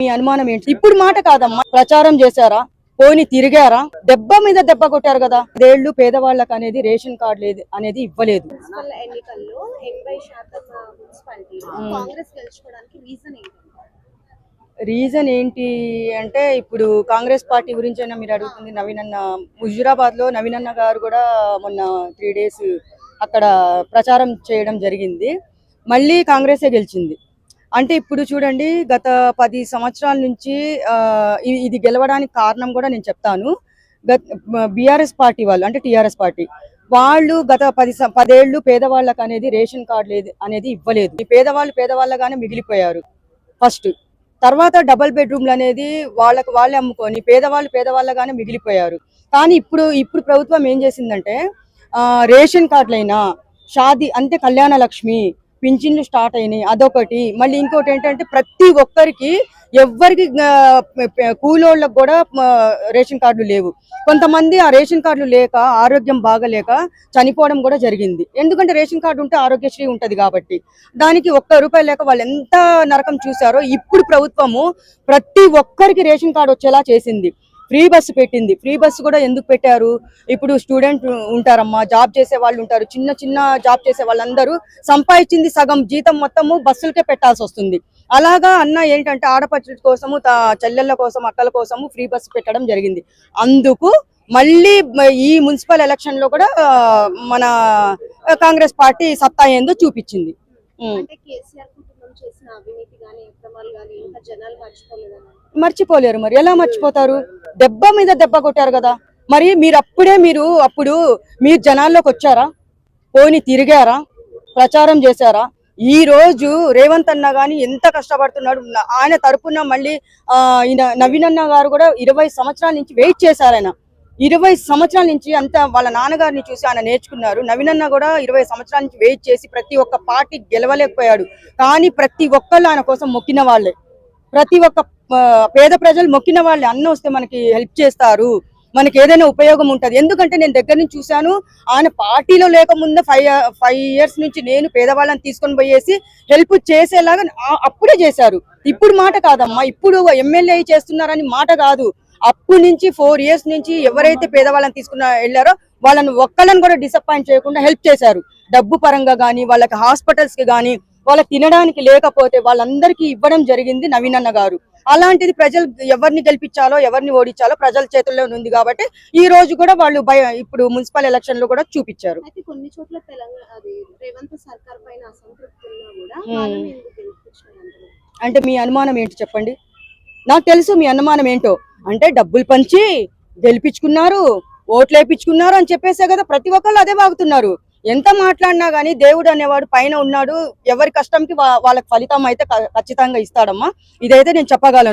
మీ అనుమానం ఏంటి? ఇప్పుడు మాట కాదమ్మా, ప్రచారం చేశారా, పోని తిరిగారా, దెబ్బ మీద దెబ్బ కొట్టారు కదా. దేళ్లు పేదవాళ్ళకి అనేది రేషన్ కార్డు లేదు అనేది ఇవ్వలేదు. ఎన్నికల్లో 80% మున్సిపాలిటీలో కాంగ్రెస్ గెలుచుకోవడానికి రీజన్ ఏంటి అంటే, ఇప్పుడు కాంగ్రెస్ పార్టీ గురించి అయినా మీరు అడుగుతుంది. నవీన్ అన్న హుజురాబాద్ లో నవీన్ అన్న గారు కూడా మొన్న 3 days అక్కడ ప్రచారం చేయడం జరిగింది. మళ్ళీ కాంగ్రెసే గెలిచింది. అంటే ఇప్పుడు చూడండి, గత 10 సంవత్సరాల నుంచి ఇది గెలవడానికి కారణం కూడా నేను చెప్తాను. బీఆర్ఎస్ పార్టీ వాళ్ళు, అంటే టీఆర్ఎస్ పార్టీ వాళ్ళు గత 10 ఏళ్ళు పేదవాళ్ళకి అనేది రేషన్ కార్డు లేదు అనేది ఇవ్వలేదు. ఈ పేదవాళ్ళగానే మిగిలిపోయారు ఫస్ట్. తర్వాత డబుల్ బెడ్రూమ్లు అనేది వాళ్ళే అమ్ముకొని పేదవాళ్ళగానే మిగిలిపోయారు. కానీ ఇప్పుడు ప్రభుత్వం ఏం చేసిందంటే, రేషన్ కార్డులైనా, షాదీ అంటే కళ్యాణ లక్ష్మి, పింఛన్లు స్టార్ట్ అయినాయి, అదొకటి. మళ్ళీ ఇంకోటి ఏంటంటే, ప్రతి ఒక్కరికి, ఎవ్వరికి కూలోళ్ళకు కూడా రేషన్ కార్డులు లేవు. కొంతమంది ఆ రేషన్ కార్డులు లేక, ఆరోగ్యం బాగలేక చనిపోవడం కూడా జరిగింది. ఎందుకంటే రేషన్ కార్డు ఉంటే ఆరోగ్యశ్రీ ఉంటది కాబట్టి. దానికి ₹1 లేక వాళ్ళు ఎంత నరకం చూసారో. ఇప్పుడు ప్రభుత్వము ప్రతి ఒక్కరికి రేషన్ కార్డు వచ్చేలా చేసింది. ఫ్రీ బస్సు పెట్టింది. ఫ్రీ బస్సు కూడా ఎందుకు పెట్టారు? ఇప్పుడు స్టూడెంట్ ఉంటారమ్మా, జాబ్ చేసే వాళ్ళు ఉంటారు, చిన్న జాబ్ చేసే వాళ్ళందరూ సంపాదించింది సగం జీతం మొత్తము బస్సులకే పెట్టాల్సి వస్తుంది. అలాగా అన్న ఏంటంటే, ఆడపడుచుల కోసము, చెల్లెళ్ళ కోసం, అక్కల కోసము ఫ్రీ బస్సు పెట్టడం జరిగింది. అందుకు మళ్ళీ ఈ మున్సిపల్ ఎలక్షన్ లో కూడా మన కాంగ్రెస్ పార్టీ సత్తా ఏందో చూపించింది. మర్చిపోలేరు. మరి ఎలా మర్చిపోతారు? దెబ్బ మీద దెబ్బ కొట్టారు కదా. మరి అప్పుడు మీరు జనాల్లోకి వచ్చారా, పోని తిరిగారా, ప్రచారం చేశారా? ఈ రోజు రేవంత్ అన్న గాని ఎంత కష్టపడుతున్నాడు. ఆయన తరపున మళ్ళీ నవీన్ అన్న గారు కూడా 20 సంవత్సరాల నుంచి వెయిట్ చేశారు. ఆయన 20 సంవత్సరాల నుంచి అంత వాళ్ళ నాన్నగారిని చూసి ఆయన నేర్చుకున్నారు. నవీన్ అన్న కూడా 20 సంవత్సరాల నుంచి వెయిట్ చేసి ప్రతి ఒక్క పార్టీ గెలవలేకపోయాడు. కానీ ప్రతి ఒక్కళ్ళు ఆయన కోసం మొక్కిన వాళ్ళే. ప్రతి ఒక్క పేద ప్రజలు మొక్కిన వాళ్ళే. అన్న వస్తే మనకి హెల్ప్ చేస్తారు, మనకి ఏదైనా ఉపయోగం ఉంటుంది. ఎందుకంటే నేను దగ్గర నుంచి చూశాను. ఆయన పార్టీలో లేకముందే 5 years నుంచి నేను పేదవాళ్ళని తీసుకొని పోయేసి హెల్ప్ చేసేలాగా అప్పుడే చేశారు. ఇప్పుడు మాట కాదమ్మా, ఇప్పుడు ఎమ్మెల్యే చేస్తున్నారని మాట కాదు. అప్పటి నుంచి 4 years నుంచి ఎవరైతే పేదవాళ్ళని వెళ్ళారో వాళ్ళని ఒక్కళ్ళని కూడా డిసప్పాయింట్ చేయకుండా హెల్ప్ చేశారు. డబ్బు పరంగా కానీ, వాళ్ళకి హాస్పిటల్స్ కి కానీ, వాళ్ళకి తినడానికి లేకపోతే వాళ్ళందరికీ ఇవ్వడం జరిగింది నవీన్ అన్న గారు. అలాంటిది ప్రజలు ఎవరిని గెలిపించాలో, ఎవరిని ఓడించాలో ప్రజల చేతుల్లో ఉంది కాబట్టి ఈ రోజు కూడా వాళ్ళు ఇప్పుడు మున్సిపల్ ఎలక్షన్ లో కూడా చూపించారు. కొన్ని చోట్ల రేవంత్ సర్కార్ పైన అంటే మీ అనుమానం ఏంటి చెప్పండి? నాకు తెలుసు మీ అనుమానం ఏంటో. అంటే డబ్బులు పంచి గెలిపించుకున్నారు, ఓట్లు వేయించుకున్నారు అని చెప్పేసే కదా ప్రతి ఒక్కళ్ళు అదే వాగుతున్నారు. ఎంత మాట్లాడినా గానీ దేవుడు అనేవాడు పైన ఉన్నాడు. ఎవరి కష్టంకి వాళ్ళకి ఫలితం అయితే ఖచ్చితంగా ఇస్తాడమ్మా. ఇదైతే నేను చెప్పగలను.